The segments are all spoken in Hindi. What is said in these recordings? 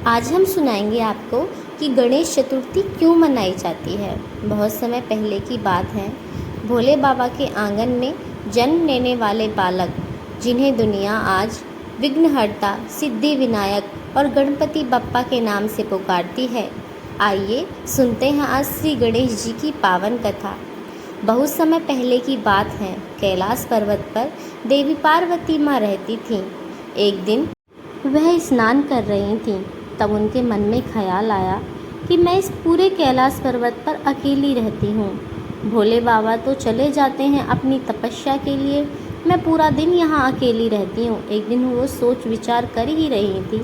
आज हम सुनाएंगे आपको कि गणेश चतुर्थी क्यों मनाई जाती है। बहुत समय पहले की बात है। भोले बाबा के आंगन में जन्म लेने वाले बालक, जिन्हें दुनिया आज विघ्नहर्ता, सिद्धि विनायक और गणपति बप्पा के नाम से पुकारती है। आइए सुनते हैं आज श्री गणेश जी की पावन कथा। बहुत समय पहले की बात है। कैलाश पर्वत पर देवी पार्वती माँ रहती थीं। एक दिन वह स्नान कर रही थीं। तब उनके मन में ख्याल आया कि मैं इस पूरे कैलाश पर्वत पर अकेली रहती हूँ। भोले बाबा तो चले जाते हैं अपनी तपस्या के लिए, मैं पूरा दिन यहाँ अकेली रहती हूँ। एक दिन वो सोच विचार कर ही रही थी।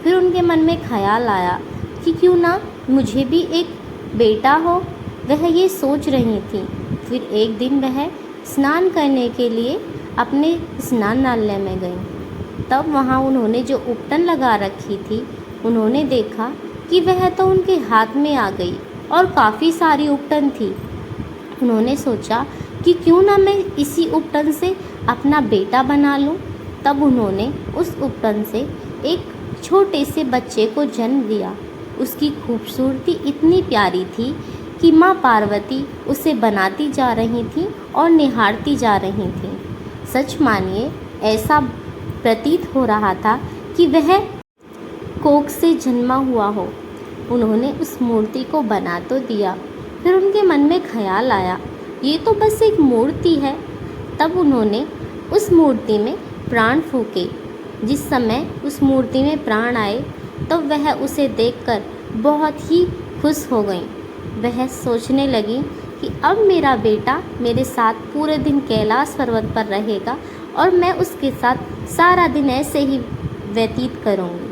फिर उनके मन में ख्याल आया कि क्यों ना मुझे भी एक बेटा हो। वह ये सोच रही थी। फिर एक दिन वह स्नान करने के लिए अपने स्नानालय में गई। तब वहाँ उन्होंने जो उपटन लगा रखी थी, उन्होंने देखा कि वह तो उनके हाथ में आ गई और काफ़ी सारी उपटन थी। उन्होंने सोचा कि क्यों ना मैं इसी उपटन से अपना बेटा बना लूं। तब उन्होंने उस उपटन से एक छोटे से बच्चे को जन्म दिया। उसकी खूबसूरती इतनी प्यारी थी कि माँ पार्वती उसे बनाती जा रही थी और निहारती जा रही थी। सच मानिए, ऐसा प्रतीत हो रहा था कि वह कोख से जन्मा हुआ हो। उन्होंने उस मूर्ति को बना तो दिया। फिर उनके मन में ख्याल आया, ये तो बस एक मूर्ति है। तब उन्होंने उस मूर्ति में प्राण फूके। जिस समय उस मूर्ति में प्राण आए तो वह उसे देखकर बहुत ही खुश हो गई। वह सोचने लगी कि अब मेरा बेटा मेरे साथ पूरे दिन कैलाश पर्वत पर रहेगा और मैं उसके साथ सारा दिन ऐसे ही व्यतीत करूँगी।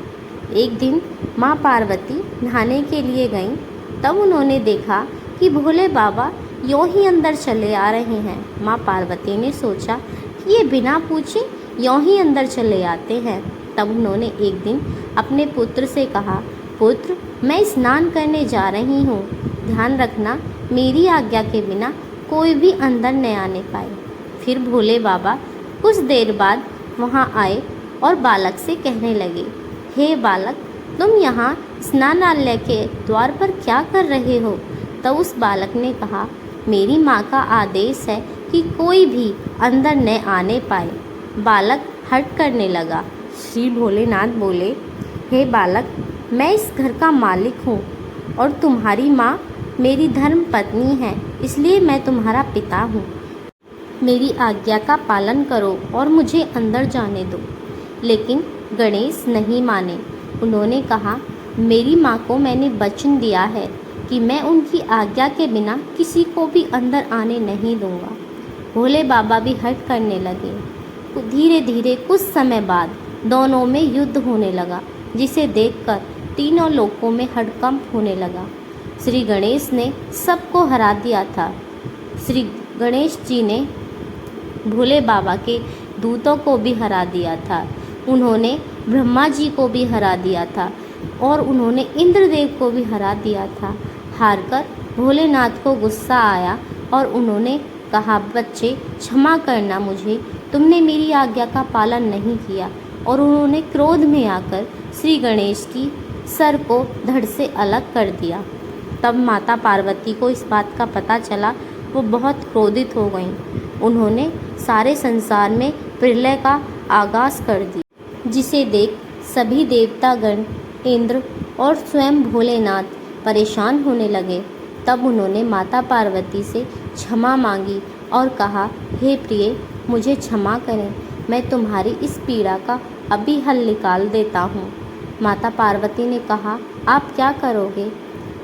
एक दिन माँ पार्वती नहाने के लिए गईं। तब उन्होंने देखा कि भोले बाबा यों ही अंदर चले आ रहे हैं। माँ पार्वती ने सोचा कि ये बिना पूछे यों ही अंदर चले आते हैं। तब उन्होंने एक दिन अपने पुत्र से कहा, पुत्र, मैं स्नान करने जा रही हूँ, ध्यान रखना मेरी आज्ञा के बिना कोई भी अंदर न आने पाए। फिर भोले बाबा कुछ देर बाद वहाँ आए और बालक से कहने लगे, हे बालक, तुम यहाँ स्नानालय के द्वार पर क्या कर रहे हो? तब उस बालक ने कहा, मेरी माँ का आदेश है कि कोई भी अंदर न आने पाए। बालक हट करने लगा। श्री भोलेनाथ बोले, हे बालक, मैं इस घर का मालिक हूँ और तुम्हारी माँ मेरी धर्म पत्नी है, इसलिए मैं तुम्हारा पिता हूँ। मेरी आज्ञा का पालन करो और मुझे अंदर जाने दो। लेकिन गणेश नहीं माने। उन्होंने कहा, मेरी माँ को मैंने वचन दिया है कि मैं उनकी आज्ञा के बिना किसी को भी अंदर आने नहीं दूंगा। भोले बाबा भी हट करने लगे। धीरे धीरे कुछ समय बाद दोनों में युद्ध होने लगा, जिसे देखकर तीनों लोकों में हड़कंप होने लगा। श्री गणेश ने सबको हरा दिया था। श्री गणेश जी ने भोले बाबा के दूतों को भी हरा दिया था। उन्होंने ब्रह्मा जी को भी हरा दिया था और उन्होंने इंद्रदेव को भी हरा दिया था। हारकर भोलेनाथ को गुस्सा आया और उन्होंने कहा, बच्चे, क्षमा करना मुझे, तुमने मेरी आज्ञा का पालन नहीं किया। और उन्होंने क्रोध में आकर श्री गणेश की सर को धड़ से अलग कर दिया। तब माता पार्वती को इस बात का पता चला। वो बहुत क्रोधित हो गईं। उन्होंने सारे संसार में प्रलय का आगाज़ कर दिया, जिसे देख सभी देवतागण, इंद्र और स्वयं भोलेनाथ परेशान होने लगे। तब उन्होंने माता पार्वती से क्षमा मांगी और कहा, हे प्रिय, मुझे क्षमा करें, मैं तुम्हारी इस पीड़ा का अभी हल निकाल देता हूँ। माता पार्वती ने कहा, आप क्या करोगे?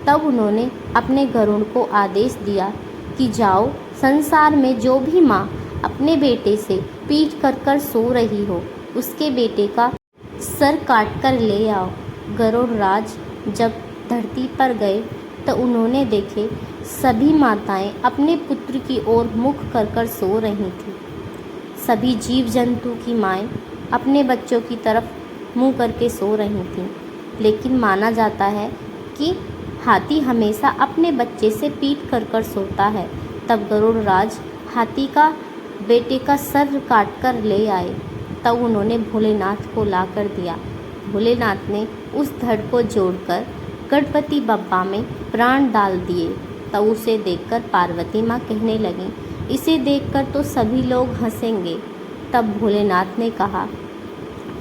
तब उन्होंने अपने गरुड़ को आदेश दिया कि जाओ, संसार में जो भी माँ अपने बेटे से पीट कर सो रही हो, उसके बेटे का सर काट कर ले आओ। गरुड़ राज जब धरती पर गए तो उन्होंने देखे सभी माताएं अपने पुत्र की ओर मुख कर सो रही थीं। सभी जीव जंतु की माएं अपने बच्चों की तरफ मुंह करके सो रही थीं। लेकिन माना जाता है कि हाथी हमेशा अपने बच्चे से पीट कर सोता है। तब गरुड़ राज हाथी का बेटे का सर काट कर ले आए। तब उन्होंने भोलेनाथ को ला कर दिया। भोलेनाथ ने उस धड़ को जोड़कर गणपति बप्पा में प्राण डाल दिए। तब उसे देखकर पार्वती माँ कहने लगीं, इसे देखकर तो सभी लोग हंसेंगे। तब भोलेनाथ ने कहा,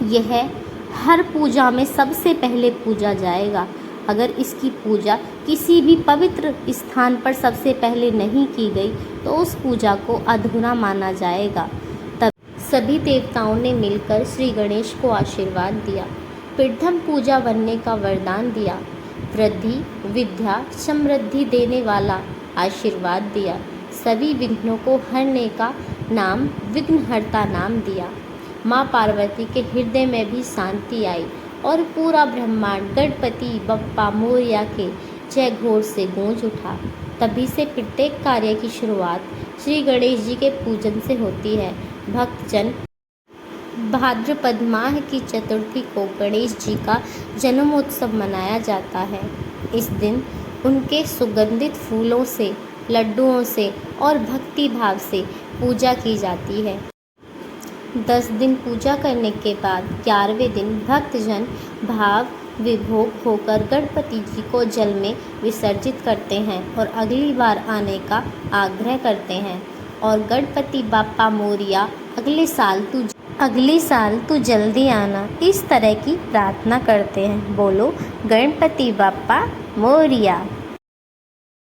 यह हर पूजा में सबसे पहले पूजा जाएगा। अगर इसकी पूजा किसी भी पवित्र स्थान पर सबसे पहले नहीं की गई तो उस पूजा को अधूरा माना जाएगा। तब सभी देवताओं ने मिलकर श्री गणेश को आशीर्वाद दिया, प्रथम पूजा बनने का वरदान दिया, वृद्धि विद्या समृद्धि देने वाला आशीर्वाद दिया, सभी विघ्नों को हरने का नाम विघ्नहर्ता नाम दिया। माँ पार्वती के हृदय में भी शांति आई और पूरा ब्रह्मांड गणपति बप्पा मोरया के जय घोष से गूंज उठा। तभी से प्रत्येक कार्य की शुरुआत श्री गणेश जी के पूजन से होती है। भक्तजन भाद्रपद माह की चतुर्थी को गणेश जी का जन्मोत्सव मनाया जाता है। इस दिन उनके सुगंधित फूलों से, लड्डुओं से और भक्ति भाव से पूजा की जाती है। 10 दिन पूजा करने के बाद 11वें दिन भक्तजन भाव विभोग होकर गणपति जी को जल में विसर्जित करते हैं और अगली बार आने का आग्रह करते हैं और गणपति बप्पा मोरया अगले साल तू जल्दी आना, इस तरह की प्रार्थना करते हैं। बोलो गणपति बप्पा मोरया।